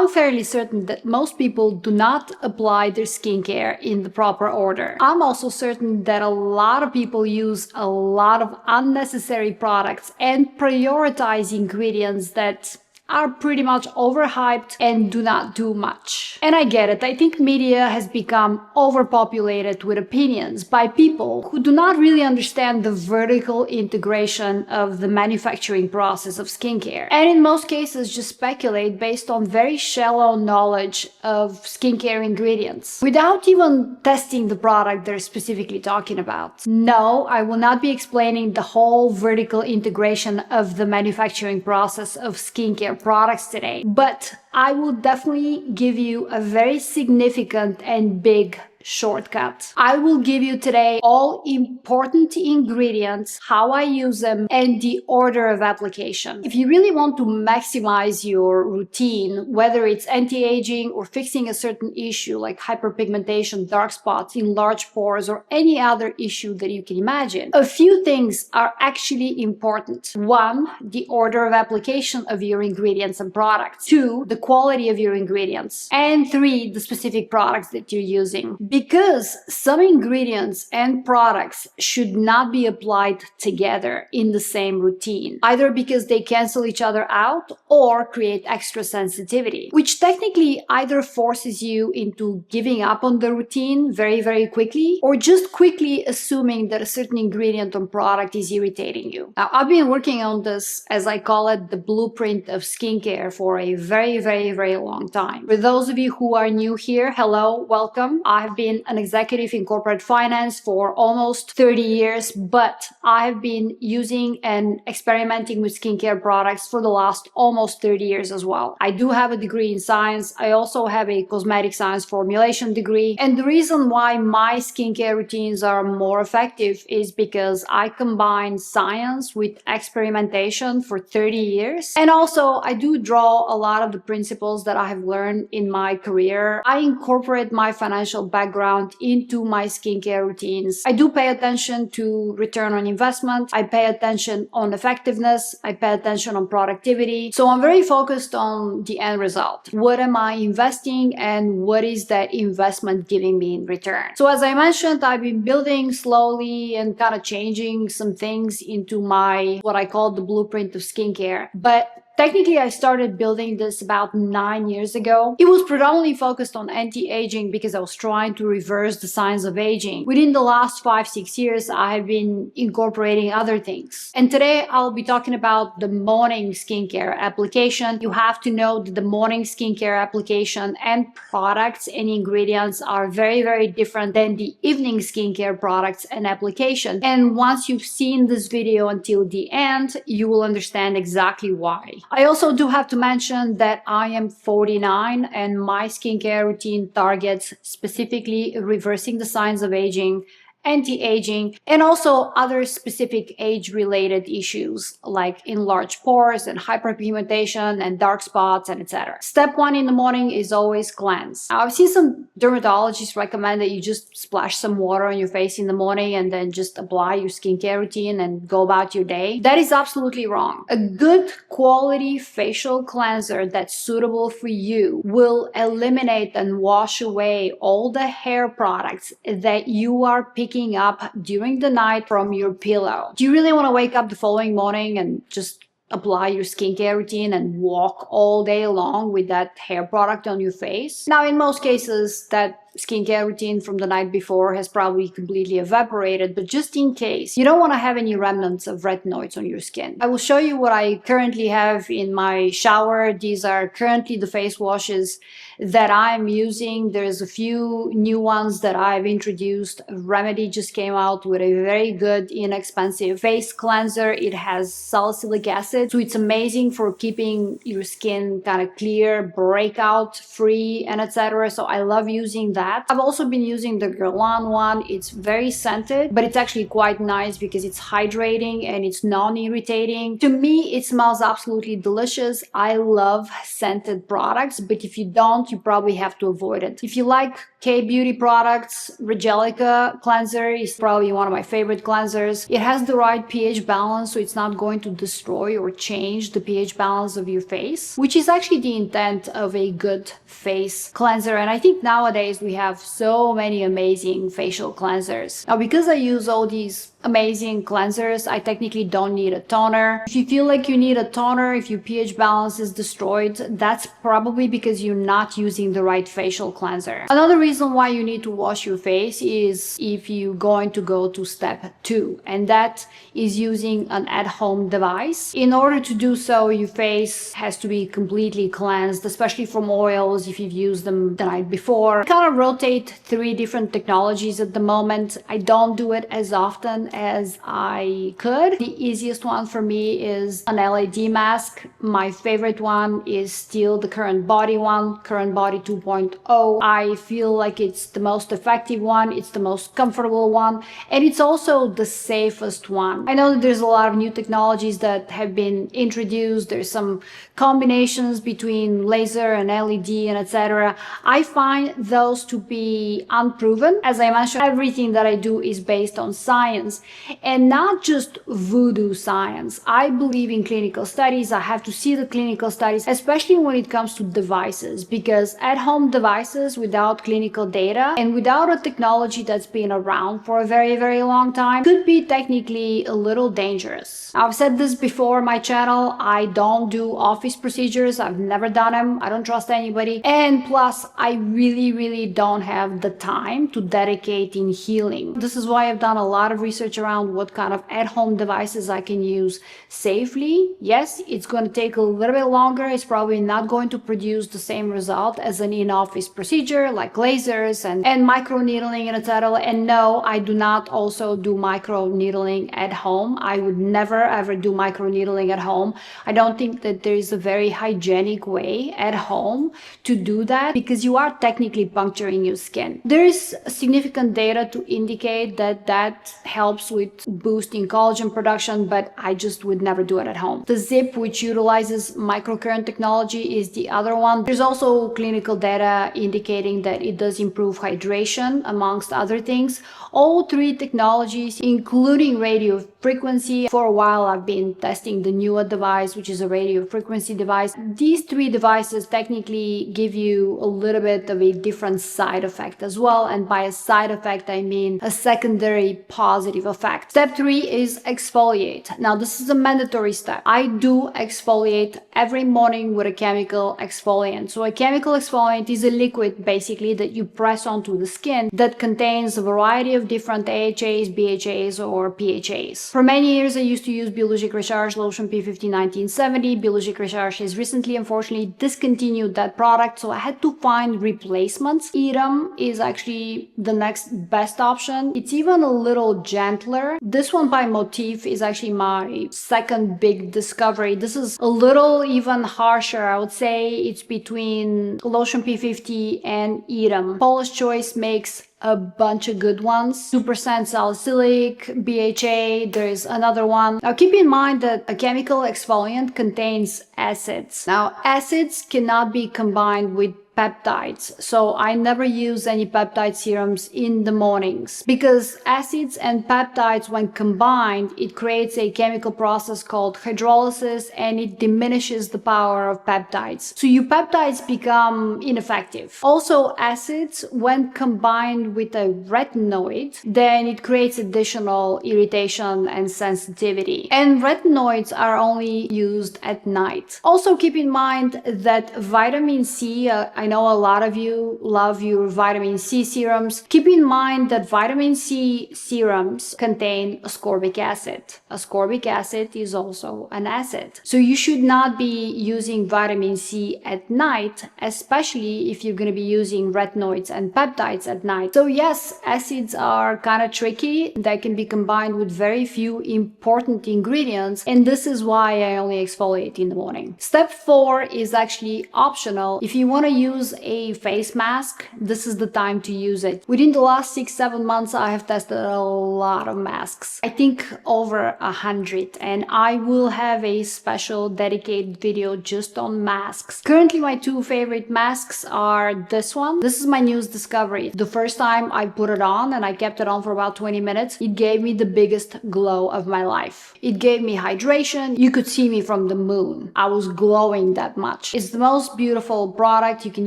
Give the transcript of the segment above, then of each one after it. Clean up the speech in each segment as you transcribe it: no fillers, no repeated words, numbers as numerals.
I'm fairly certain that most people do not apply their skincare in the proper order. I'm also certain that a lot of people use a lot of unnecessary products and prioritize ingredients that are pretty much overhyped and do not do much. And I get it. I think media has become overpopulated with opinions by people who do not really understand the vertical integration of the manufacturing process of skincare. And in most cases, just speculate based on very shallow knowledge of skincare ingredients without even testing the product they're specifically talking about. No, I will not be explaining the whole vertical integration of the manufacturing process of skincare products today, but I will definitely give you a very significant and big shortcut. I will give you today all important ingredients, how I use them, and the order of application. If you really want to maximize your routine, whether it's anti-aging or fixing a certain issue like hyperpigmentation, dark spots, enlarged pores, or any other issue that you can imagine, a few things are actually important. 1, the order of application of your ingredients and products. 2, the quality of your ingredients. And 3, the specific products that you're using. Because some ingredients and products should not be applied together in the same routine, either because they cancel each other out or create extra sensitivity, which technically either forces you into giving up on the routine very, very quickly, or just quickly assuming that a certain ingredient or product is irritating you. Now, I've been working on this, as I call it, the blueprint of skincare for a very, very, very long time. For those of you who are new here, hello, welcome. I've been an executive in corporate finance for almost 30 years, but I've been using and experimenting with skincare products for the last almost 30 years as well. I do have a degree in science. I also have a cosmetic science formulation degree. And the reason why my skincare routines are more effective is because I combine science with experimentation for 30 years. And also I do draw a lot of the principles that I have learned in my career. I incorporate my financial background into my skincare routines. I do pay attention to return on investment. I pay attention on effectiveness. I pay attention on productivity. So I'm very focused on the end result. What am I investing and what is that investment giving me in return? So as I mentioned, I've been building slowly and kind of changing some things into my, what I call the blueprint of skincare. But technically, I started building this about 9 years ago. It was predominantly focused on anti-aging because I was trying to reverse the signs of aging. Within the last 5-6 years, I have been incorporating other things. And today, I'll be talking about the morning skincare application. You have to know that the morning skincare application and products and ingredients are very, very different than the evening skincare products and application. And once you've seen this video until the end, you will understand exactly why. I also do have to mention that I am 49 and my skincare routine targets specifically reversing the signs of aging, anti-aging, and also other specific age-related issues like enlarged pores and hyperpigmentation and dark spots and etc. Step 1 in the morning is always cleanse. Now, I've seen some dermatologists recommend that you just splash some water on your face in the morning and then just apply your skincare routine and go about your day. That is absolutely wrong. A good quality facial cleanser that's suitable for you will eliminate and wash away all the hair products that you are picking up during the night from your pillow. Do you really want to wake up the following morning and just apply your skincare routine and walk all day long with that hair product on your face? Now, in most cases, that skincare routine from the night before has probably completely evaporated, but just in case, you don't want to have any remnants of retinoids on your skin. I will show you what I currently have in my shower. These are currently the face washes that I'm using. There's a few new ones that I've introduced. Remedy just came out with a very good, inexpensive face cleanser. It has salicylic acid, so it's amazing for keeping your skin kind of clear, breakout free, and etc. So I love using that. that. I've also been using the Guerlain one. It's very scented, but it's actually quite nice because it's hydrating and it's non-irritating. To me, it smells absolutely delicious. I love scented products, but if you don't, you probably have to avoid it. If you like K-beauty products, Regelica cleanser is probably one of my favorite cleansers. It has the right pH balance, so it's not going to destroy or change the pH balance of your face, which is actually the intent of a good face cleanser. And I think nowadays we have so many amazing facial cleansers. Now, because I use all these amazing cleansers, I technically don't need a toner. If you feel like you need a toner, if your pH balance is destroyed, that's probably because you're not using the right facial cleanser. Another reason why you need to wash your face is if you're going to go to step 2, and that is using an at-home device. In order to do so, your face has to be completely cleansed, especially from oils if you've used them the night before. I kind of rotate 3 different technologies at the moment. I don't do it as often as I could. The easiest one for me is an LED mask. My favorite one is still the Current Body one, Current Body 2.0. I feel like it's the most effective one, it's the most comfortable one, and it's also the safest one. I know that there's a lot of new technologies that have been introduced. There's some combinations between laser and LED and etc. I find those to be unproven. As I mentioned, everything that I do is based on science, and not just voodoo science. I believe in clinical studies. I have to see the clinical studies, especially when it comes to devices, because at-home devices without clinical data and without a technology that's been around for a very, very long time could be technically a little dangerous. I've said this before on my channel. I don't do office procedures. I've never done them. I don't trust anybody. And plus, I really don't have the time to dedicate in healing. This is why I've done a lot of research around what kind of at-home devices I can use safely. Yes, it's going to take a little bit longer. It's probably not going to produce the same result as an in-office procedure like lasers and microneedling and etc. And no, I do not also do microneedling at home. I would never ever do microneedling at home. I don't think that there is a very hygienic way at home to do that, because you are technically puncturing your skin. There is significant data to indicate that that helps with boosting collagen production, but I just would never do it at home. The Zip, which utilizes microcurrent technology, is the other one. There's also clinical data indicating that it does improve hydration, amongst other things. All 3 technologies, including radio frequency. For a while, I've been testing the newer device, which is a radio frequency device. These 3 devices technically give you a little bit of a different side effect as well. And by a side effect, I mean a secondary positive effect. Step 3 is exfoliate. Now, this is a mandatory step. I do exfoliate every morning with a chemical exfoliant. So a chemical exfoliant is a liquid basically that you press onto the skin that contains a variety of different AHAs, BHAs, or PHAs. For many years, I used to use Biologique Recharge Lotion P50 1970. Biologique Recharge has recently, unfortunately, discontinued that product, so I had to find replacements. Serum is actually the next best option. It's even a little gentler. This one by Motif is actually my second big discovery. This is a little even harsher. I would say it's between Lotion P50 and Serum. Paula's Choice makes a bunch of good ones. 2% salicylic, BHA, there's another one. Now keep in mind that a chemical exfoliant contains acids. Now acids cannot be combined with peptides, so I never use any peptide serums in the mornings, because acids and peptides, when combined, it creates a chemical process called hydrolysis, and it diminishes the power of peptides, so your peptides become ineffective. Also, acids, when combined with a retinoid, then it creates additional irritation and sensitivity, and retinoids are only used at night. Also keep in mind that vitamin C, I know a lot of you love your vitamin C serums. Keep in mind that vitamin C serums contain ascorbic acid. Ascorbic acid is also an acid. So you should not be using vitamin C at night, especially if you're going to be using retinoids and peptides at night. So yes, acids are kind of tricky. They can be combined with very few important ingredients, and this is why I only exfoliate in the morning. Step 4 is actually optional. If you want to use use a face mask, this is the time to use it. Within the last 6-7 months, I have tested a lot of masks. I think over 100, and I will have a special dedicated video just on masks. Currently, my two favorite masks are this one. This is my newest discovery. The first time I put it on, and I kept it on for about 20 minutes, it gave me the biggest glow of my life. It gave me hydration. You could see me from the moon. I was glowing that much. It's the most beautiful product. You can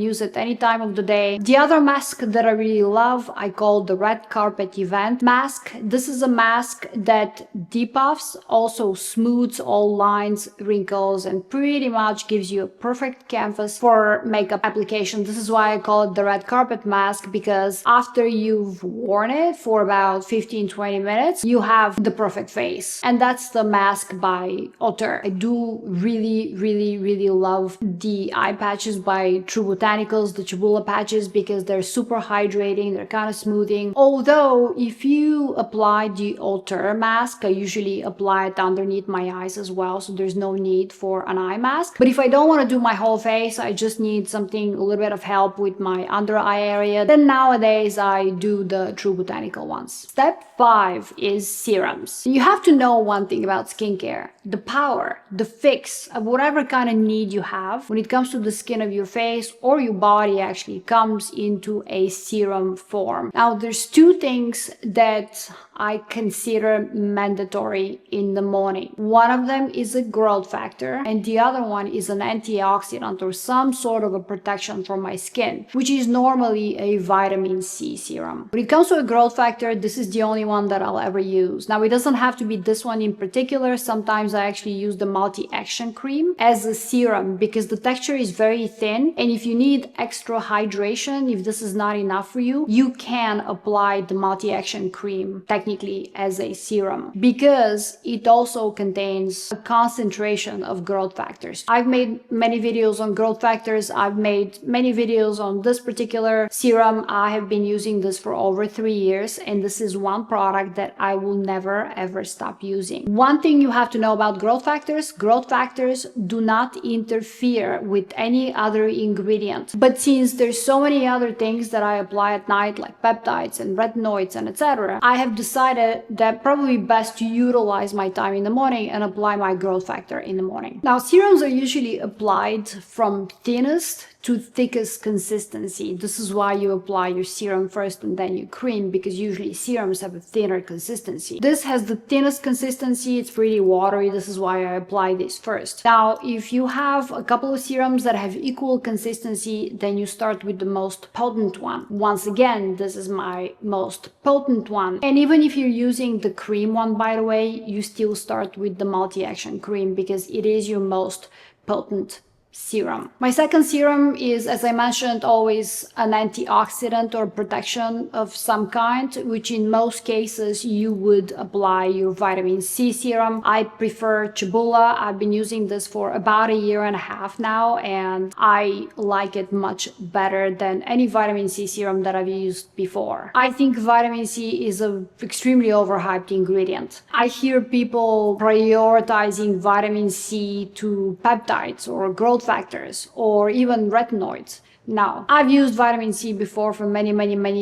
use it any time of the day. The other mask that I really love, I call the red carpet event mask. This is a mask that depuffs, also smooths all lines, wrinkles, and pretty much gives you a perfect canvas for makeup application. This is why I call it the red carpet mask, because after you've worn it for about 15-20 minutes, you have the perfect face. And that's the mask by Auteur. I do really love the eye patches by True Botanicals, the Chabula patches, because they're super hydrating, they're kind of smoothing. Although if you apply the Auteur mask, I usually apply it underneath my eyes as well, so there's no need for an eye mask. But if I don't want to do my whole face, I just need something, a little bit of help with my under eye area, then nowadays I do the True Botanical ones. Step 5 is serums. You have to know one thing about skincare: the power, the fix of whatever kind of need you have when it comes to the skin of your face or your body actually comes into a serum form. Now, there's two things that I consider mandatory in the morning. One of them is a growth factor, and the other one is an antioxidant or some sort of a protection for my skin, which is normally a vitamin C serum. When it comes to a growth factor, this is the only one that I'll ever use. Now, it doesn't have to be this one in particular. Sometimes I actually use the multi-action cream as a serum because the texture is very thin, and if you need extra hydration, if this is not enough for you, you can apply the multi-action cream technically as a serum, because it also contains a concentration of growth factors. I've made many videos on growth factors. I've made many videos on this particular serum. I have been using this for over 3 years, and this is one product that I will never ever stop using. One thing you have to know about growth factors do not interfere with any other ingredient. But since there's so many other things that I apply at night, like peptides and retinoids and etc., I have decided that probably best to utilize my time in the morning and apply my growth factor in the morning. Now, serums are usually applied from thinnest to thickest consistency. This is why you apply your serum first and then your cream, because usually serums have a thinner consistency. This has the thinnest consistency. It's pretty watery. This is why I apply this first. Now, if you have a couple of serums that have equal consistency, then you start with the most potent one. Once again, this is my most potent one. And even if you're using the cream one, by the way, you still start with the multi-action cream because it is your most potent serum. My second serum is, as I mentioned, always an antioxidant or protection of some kind, which in most cases you would apply your vitamin C serum. I prefer Chabula. I've been using this for about 1.5 years now, and I like it much better than any vitamin C serum that I've used before. I think vitamin C is an extremely overhyped ingredient. I hear people prioritizing vitamin C to peptides or growth factors or even retinoids. Now, I've used vitamin C before for many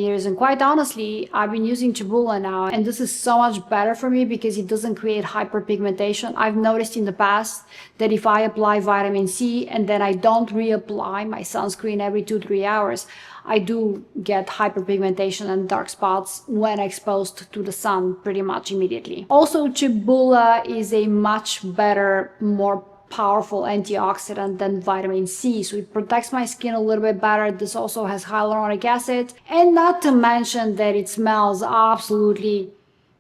years, and quite honestly, I've been using Chabula now, and this is so much better for me because it doesn't create hyperpigmentation. I've noticed in the past that if I apply vitamin C and then I don't reapply my sunscreen every 2-3 hours, I do get hyperpigmentation and dark spots when exposed to the sun pretty much immediately. Also, Chabula is a much better, more powerful antioxidant than vitamin C, so it protects my skin a little bit better. This also has hyaluronic acid, and not to mention that it smells absolutely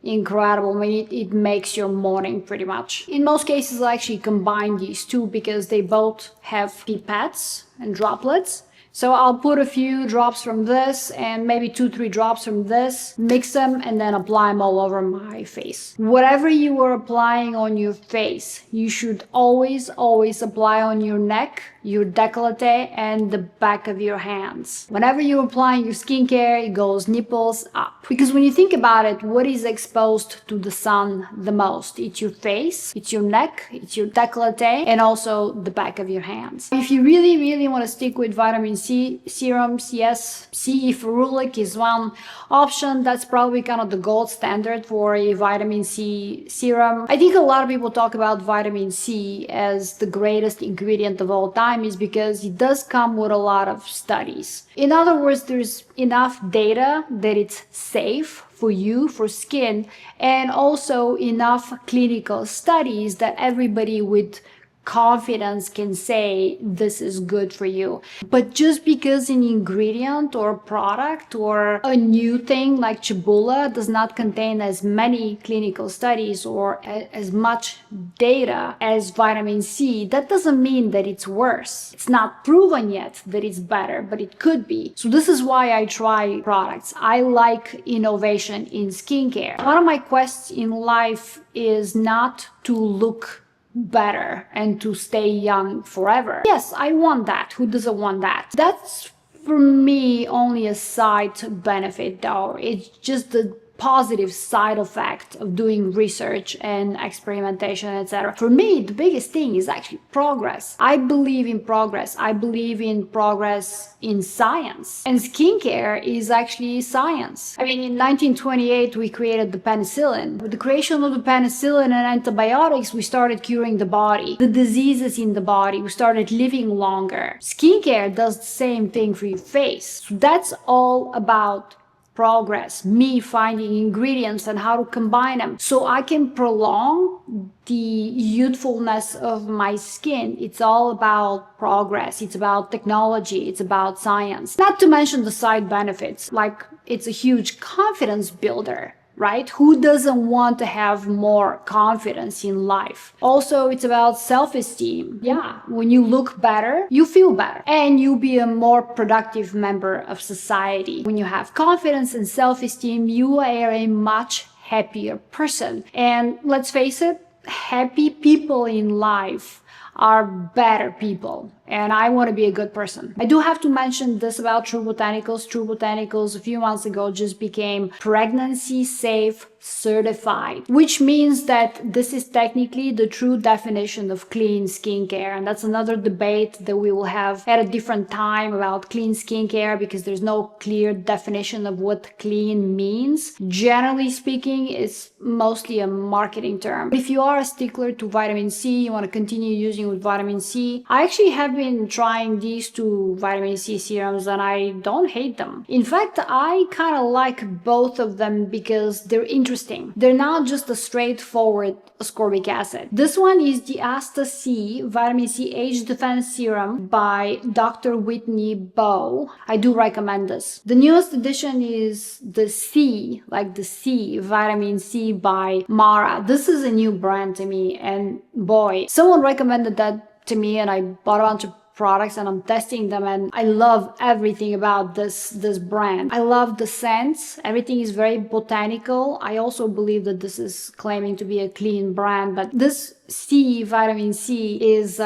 incredible. I mean, it makes your morning pretty much. In most cases, I actually combine these two because they both have pipettes and droplets. So I'll put a few drops from this and maybe 2-3 drops from this, mix them, and then apply them all over my face. Whatever you are applying on your face, you should always apply on your neck, your décolleté, and the back of your hands. Whenever you're applying your skincare, it goes nipples up. Because when you think about it, what is exposed to the sun the most? It's your face, it's your neck, it's your décolleté, and also the back of your hands. If you really want to stick with vitamin C, C serums. Yes, C ferulic is one option. That's probably kind of the gold standard for a vitamin C serum. I think a lot of people talk about vitamin C as the greatest ingredient of all time is because it does come with a lot of studies. In other words, there's enough data that it's safe for you, for skin, and also enough clinical studies that everybody with confidence can say this is good for you. But just because an ingredient or product or a new thing like cibula does not contain as many clinical studies or as much data as vitamin C, that doesn't mean that it's worse. It's not proven yet that it's better, but it could be. So this is why I try products. I like innovation in skincare. One of my quests in life is not to look better and to stay young forever. Yes, I want that. Who doesn't want that? That's for me only a side benefit though. It's just the positive side effect of doing research and experimentation, etc. For me, the biggest thing is actually progress. I believe in progress. I believe in progress in science. And skincare is actually science. I mean, in 1928, we created the penicillin. With the creation of the penicillin and antibiotics, we started curing the body, the diseases in the body. We started living longer. Skincare does the same thing for your face. So that's all about progress, me finding ingredients and how to combine them so I can prolong the youthfulness of my skin. It's all about progress. It's about technology. It's about science. Not to mention the side benefits, like it's a huge confidence builder. Right? Who doesn't want to have more confidence in life? Also, it's about self-esteem. Yeah, when you look better, you feel better and you'll be a more productive member of society. When you have confidence and self-esteem, you are a much happier person. And let's face it, happy people in life are better people, and I want to be a good person. I do have to mention this about True Botanicals. True Botanicals a few months ago just became pregnancy safe certified, which means that this is technically the true definition of clean skincare. And that's another debate that we will have at a different time about clean skincare, because there's no clear definition of what clean means. Generally speaking, it's mostly a marketing term. If you are a stickler to vitamin C, you want to continue using with vitamin C, I actually have been trying these two vitamin C serums and I don't hate them. In fact, I kind of like both of them because they're interesting. They're not just a straightforward ascorbic acid. This one is the Asta C Vitamin C Age Defense Serum by Dr. Whitney Bowe. I do recommend this. The newest edition is the C, like the C, Vitamin C by Mara. This is a new brand to me, and boy, someone recommended that to me and I bought a bunch of products and I'm testing them, and I love everything about this brand. I love the scents. Everything is very botanical. I also believe that this is claiming to be a clean brand, but this C, vitamin C, is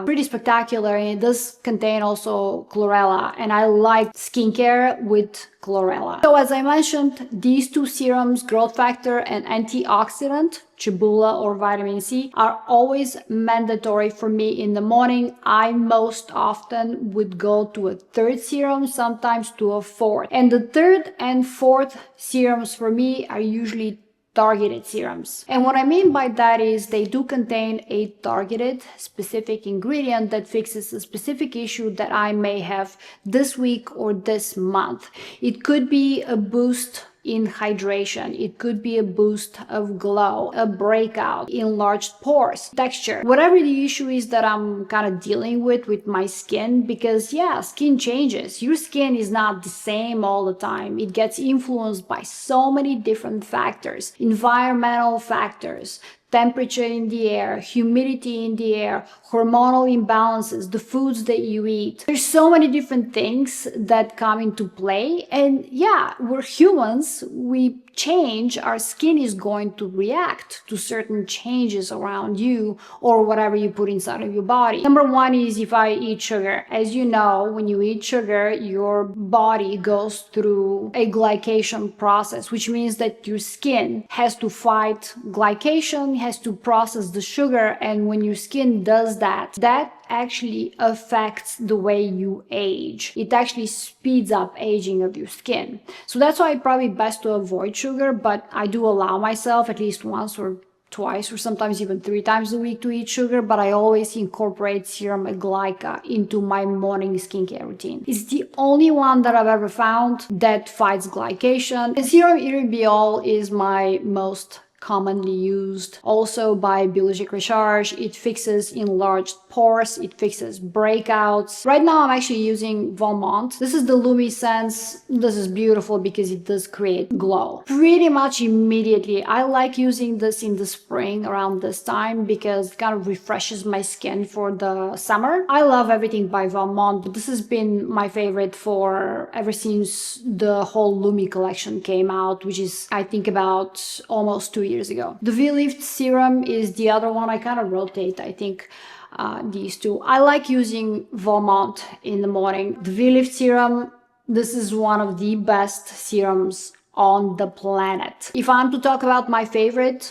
pretty spectacular, and it does contain also chlorella, and I like skincare with chlorella. So as I mentioned, these two serums, growth factor and antioxidant, cibula or vitamin C, are always mandatory for me in the morning. I most often would go to a third serum, sometimes to a fourth. And the third and fourth serums for me are usually targeted serums. And what I mean by that is they do contain a targeted specific ingredient that fixes a specific issue that I may have this week or this month. It could be a boost in hydration. It could be a boost of glow, a breakout, enlarged pores, texture, whatever the issue is that I'm kind of dealing with my skin, because yeah, skin changes. Your skin is not the same all the time. It gets influenced by so many different factors, environmental factors, temperature in the air, humidity in the air, hormonal imbalances, the foods that you eat. There's so many different things that come into play. And yeah, we're humans, we change, our skin is going to react to certain changes around you or whatever you put inside of your body. Number one is if I eat sugar. As you know, when you eat sugar, your body goes through a glycation process, which means that your skin has to fight glycation, has to process the sugar, and when your skin does that, that actually affects the way you age. It actually speeds up aging of your skin. So that's why it's probably best to avoid sugar, but I do allow myself at least once or twice or sometimes even 3 times a week to eat sugar, but I always incorporate serum glyca into my morning skincare routine. It's the only one that I've ever found that fights glycation. And serum erybiol is my most commonly used. Also by Biologique Recharge, it fixes enlarged pores, it fixes breakouts. Right now I'm actually using Valmont. This is the Lumisense. This is beautiful because it does create glow pretty much immediately. I like using this in the spring around this time because it kind of refreshes my skin for the summer. I love everything by Valmont, but this has been my favorite for ever since the whole Lumi collection came out, which is I think about almost 2 years ago. The V-Lift serum is the other one. I kind of rotate, I think, these two. I like using Valmont in the morning. The V-Lift serum, this is one of the best serums on the planet. If I'm to talk about my favorite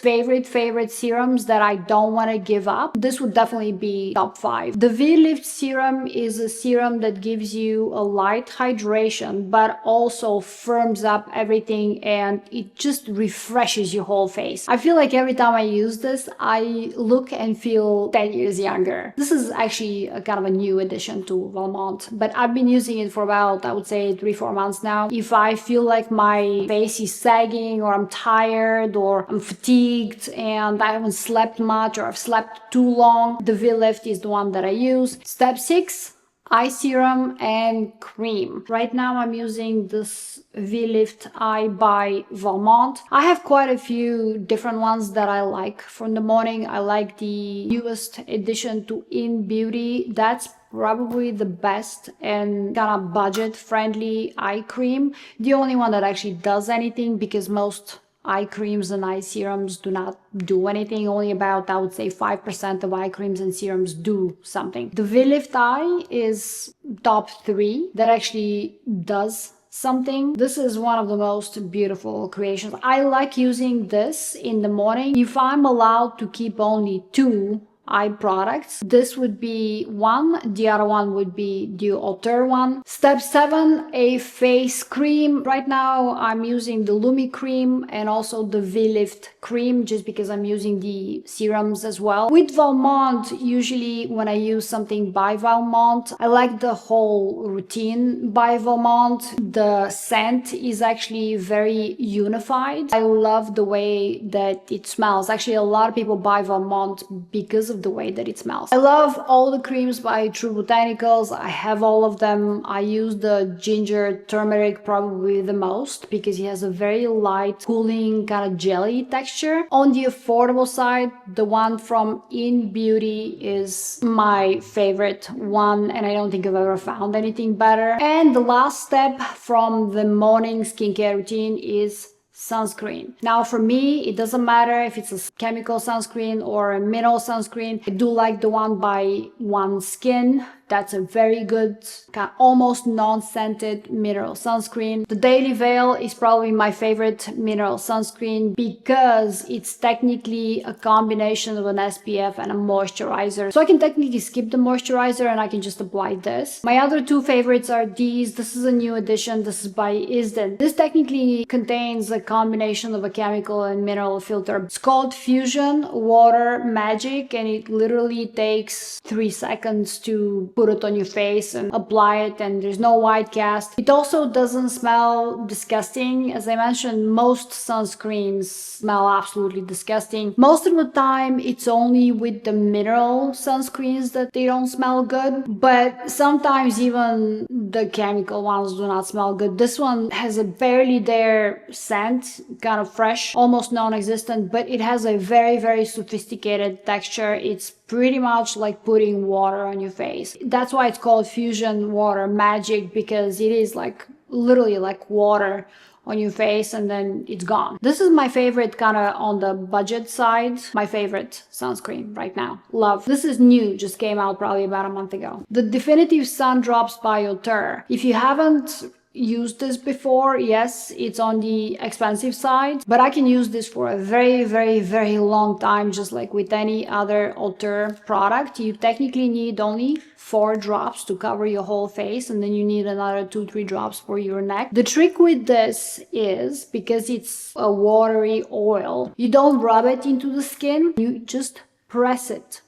serums that I don't want to give up, this would definitely be top 5. The V-Lift serum is a serum that gives you a light hydration, but also firms up everything and it just refreshes your whole face. I feel like every time I use this, I look and feel 10 years younger. This is actually a kind of a new addition to Valmont, but I've been using it for about, I would say 3-4 months now. If I feel like my face is sagging or I'm tired or I'm fatigued and I haven't slept much or I've slept too long, the V-Lift is the one that I use. Step 6, eye serum and cream. Right now I'm using this V-Lift Eye by Valmont. I have quite a few different ones that I like for the morning. I like the newest addition to In Beauty. That's probably the best and kind of budget friendly eye cream. The only one that actually does anything, because most eye creams and eye serums do not do anything. Only about, I would say, 5% of eye creams and serums do something. The V-Lift Eye is top 3 that actually does something. This is one of the most beautiful creations. I like using this in the morning. If I'm allowed to keep only 2 eye products, this would be one, the other one would be the Auteur one. Step 7, a face cream. Right now I'm using the Lumi cream and also the V-Lift cream, just because I'm using the serums as well. With Valmont, usually when I use something by Valmont, I like the whole routine by Valmont. The scent is actually very unified. I love the way that it smells. Actually, a lot of people buy Valmont because of the way that it smells. I love all the creams by True Botanicals. I have all of them. I use the ginger turmeric probably the most because it has a very light, cooling kind of jelly texture. On the affordable side, the one from In Beauty is my favorite one, and I don't think I've ever found anything better. And the last step from the morning skincare routine is sunscreen. Now for me, it doesn't matter if it's a chemical sunscreen or a mineral sunscreen. I do like the one by One Skin. That's a very good, kind of almost non-scented mineral sunscreen. The Daily Veil is probably my favorite mineral sunscreen because it's technically a combination of an SPF and a moisturizer. So I can technically skip the moisturizer and I can just apply this. My other 2 favorites are these. This is a new addition. This is by Isden. This technically contains a combination of a chemical and mineral filter. It's called Fusion Water Magic, and it literally takes 3 seconds to put it on your face and apply it, and there's no white cast. It also doesn't smell disgusting. As I mentioned, most sunscreens smell absolutely disgusting. Most of the time it's only with the mineral sunscreens that they don't smell good, but sometimes even the chemical ones do not smell good. This one has a barely there scent, kind of fresh, almost non-existent, but it has a very, very sophisticated texture. It's pretty much like putting water on your face. That's why it's called Fusion Water Magic, because it is like literally like water on your face and then it's gone. This is my favorite, kind of on the budget side, my favorite sunscreen right now. Love. This is new, just came out probably about a month ago. The Definitive Sun Drops by Auteur. If you haven't used this before. Yes, it's on the expensive side, but I can use this for a very, very, very long time, just like with any other Alter product. You technically need only 4 drops to cover your whole face, and then you need another 2-3 drops for your neck. The trick with this is, because it's a watery oil, you don't rub it into the skin, you just press it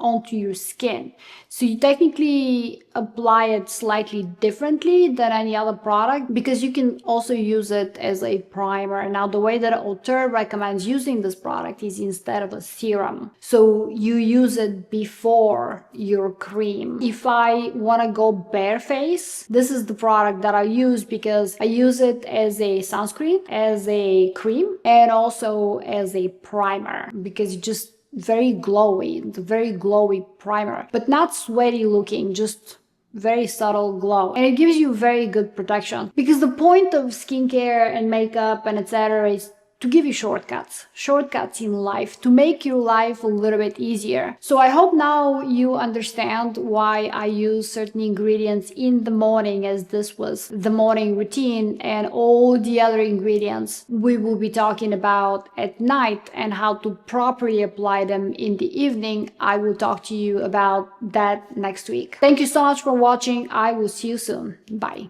onto your skin. So you technically apply it slightly differently than any other product, because you can also use it as a primer. Now, the way that Alter recommends using this product is instead of a serum. So you use it before your cream. If I want to go bare face, this is the product that I use, because I use it as a sunscreen, as a cream, and also as a primer, because it just very glowy. It's a very glowy primer, but not sweaty looking, just very subtle glow, and it gives you very good protection, because the point of skincare and makeup and etc. is to give you shortcuts in life, to make your life a little bit easier. So I hope now you understand why I use certain ingredients in the morning, as this was the morning routine, and all the other ingredients we will be talking about at night, and how to properly apply them in the evening. I will talk to you about that next week. Thank you so much for watching. I will see you soon. Bye.